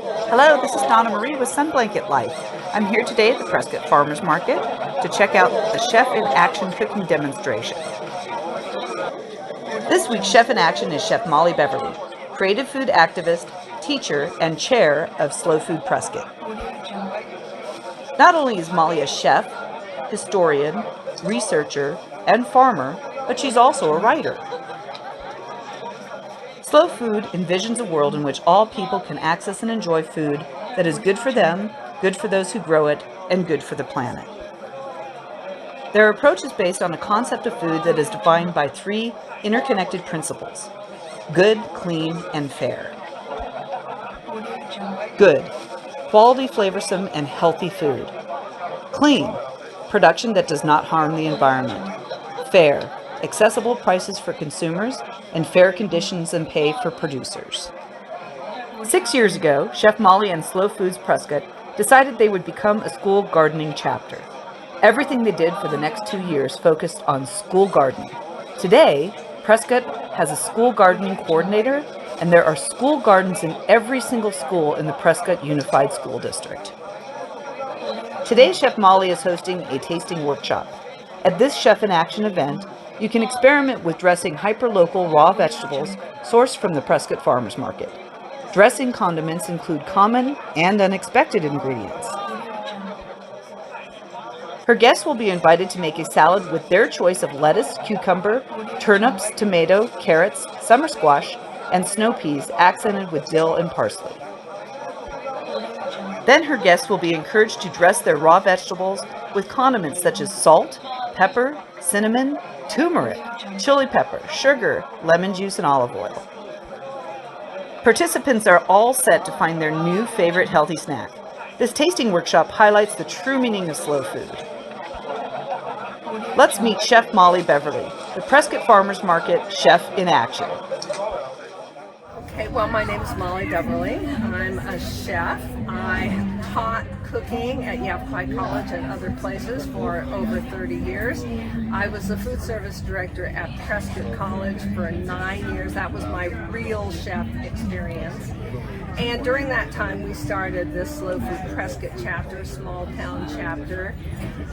Hello, this is Donna Marie with Sun Blanket Life. I'm here today at the Prescott Farmers Market to check out the Chef in Action cooking demonstration. This week's Chef in Action is Chef Molly Beverly, creative food activist, teacher, and chair of Slow Food Prescott. Not only is Molly a chef, historian, researcher, and farmer, but she's also a writer. Slow Food envisions a world in which all people can access and enjoy food that is good for them, good for those who grow it, and good for the planet. Their approach is based on a concept of food that is defined by three interconnected principles: good, clean, and fair. Good, quality, flavorsome, and healthy food. Clean, production that does not harm the environment. Fair, accessible prices for consumers, and fair conditions and pay for producers. 6 years ago, Chef Molly and Slow Foods Prescott decided they would become a school gardening chapter. Everything they did for the next 2 years focused on school gardening. Today, Prescott has a school gardening coordinator, and there are school gardens in every single school in the Prescott Unified School District. Today, Chef Molly is hosting a tasting workshop. At this Chef in Action event, you can experiment with dressing hyper-local raw vegetables sourced from the Prescott Farmers Market. Dressing condiments include common and unexpected ingredients. Her guests will be invited to make a salad with their choice of lettuce, cucumber, turnips, tomato, carrots, summer squash, and snow peas accented with dill and parsley. Then her guests will be encouraged to dress their raw vegetables with condiments such as salt, pepper, cinnamon, turmeric, chili pepper, sugar, lemon juice, and olive oil. Participants are all set to find their new favorite healthy snack. This tasting workshop highlights the true meaning of slow food. Let's meet Chef Molly Beverly, the Prescott Farmers Market Chef in Action. Okay, well, my name is Molly Beverly. I'm a chef. I taught cooking at Yavapai College and other places for over 30 years. I was the food service director at Prescott College for 9 years. That was my real chef experience. And during that time, we started this Slow Food Prescott chapter, small town chapter.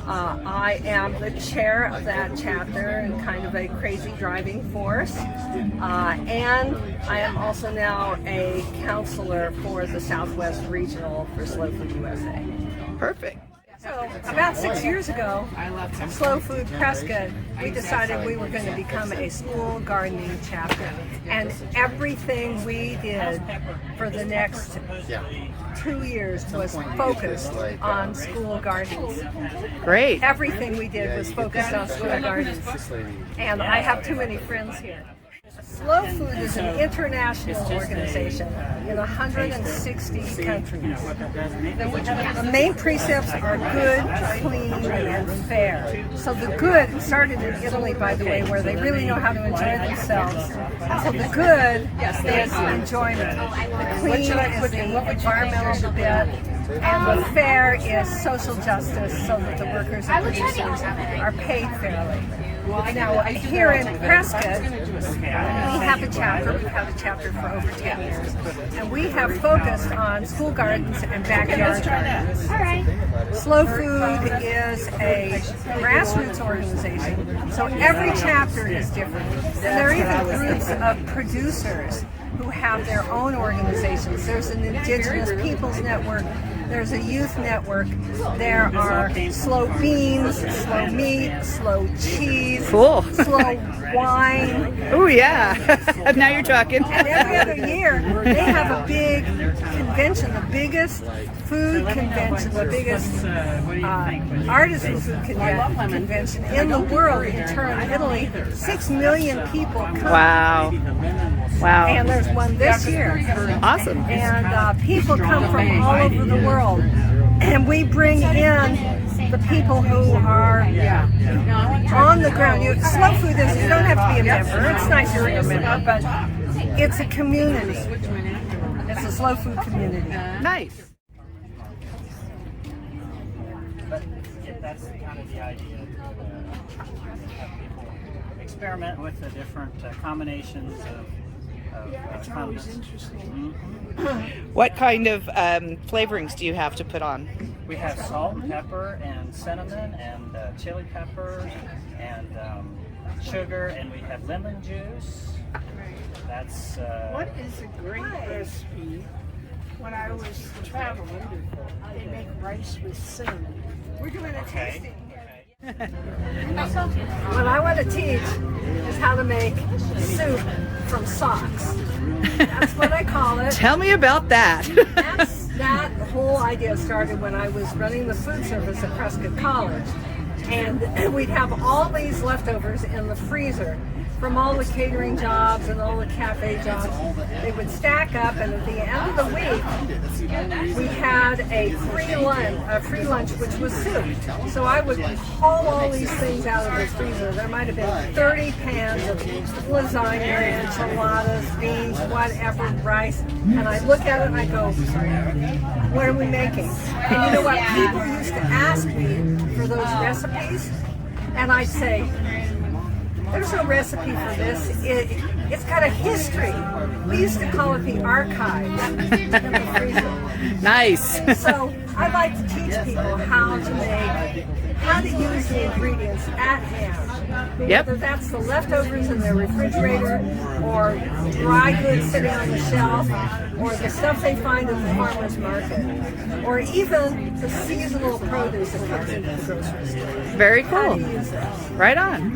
I am the chair of that chapter and kind of a crazy driving force. And I am also now a counselor for the Southwest Regional for Slow Food USA. Perfect. So about 6 years ago, Slow Food Prescott, we decided we were going to become a school gardening chapter. And everything we did for the next 2 years was focused on school gardens. Great. Everything we did was focused on school gardens. And I have too many friends here. Slow Food is an international organization in 160 countries. The main precepts are good, clean, and fair. So the good started in Italy, by the way, where they really know how to enjoy themselves. And so the good is enjoyment. The clean is the environmental bit. And the fair is social justice, so that the workers and producers are paid fairly. Now, here in Prescott, we have a chapter. We've had a chapter for over 10 years. And we have focused on school gardens and backyard gardens. Slow Food is a grassroots organization, so every chapter is different. And there are even groups of producers who have their own organizations. There's an Indigenous Peoples Network, there's a youth network, there are slow beans, slow meat, slow cheese, Cool. slow wine. Oh yeah, now you're talking. And every other year, they have a big convention, the biggest food convention, the biggest artisan food convention in the world in Turin, Italy. 6 million people come. Wow. Wow. And there's one this year. Awesome. And people come from all over the world. And we bring in the people who are on the ground. Slow Food is, you don't have to be a member. It's nice to be a member, but it's a community. It's a slow food community. Nice. But that's kind of the idea. Have people experiment with the different combinations of It's always interesting. What kind of flavorings do you have to put on? We have salt, pepper, and cinnamon, and chili pepper, and sugar, and we have lemon juice. That's What is a great recipe? When I was traveling, they make rice with cinnamon. We're doing a tasting. What I want to teach is how to make soup from socks. That's what I call it. Tell me about that. That whole idea started when I was running the food service at Prescott College. And we'd have all these leftovers in the freezer from all the catering jobs and all the cafe jobs. They would stack up, and at the end of the week, we had a free lunch, which was soup. So I would haul all these things out of the freezer. There might have been 30 pans of lasagna, enchiladas, beans, whatever, rice. And I look at it and I go, what are we making? And you know what? People used to ask me for those recipes, and I'd say, there's no recipe for this. It's got a history. We used to call it the archives in the freezer. Nice. So I like to teach people how to use the ingredients at hand. Yep. Whether that's the leftovers in their refrigerator, or dry goods sitting on the shelf, or the stuff they find at the farmer's market, or even the seasonal produce that comes into the grocery store. Very How cool. do you use this? Right on.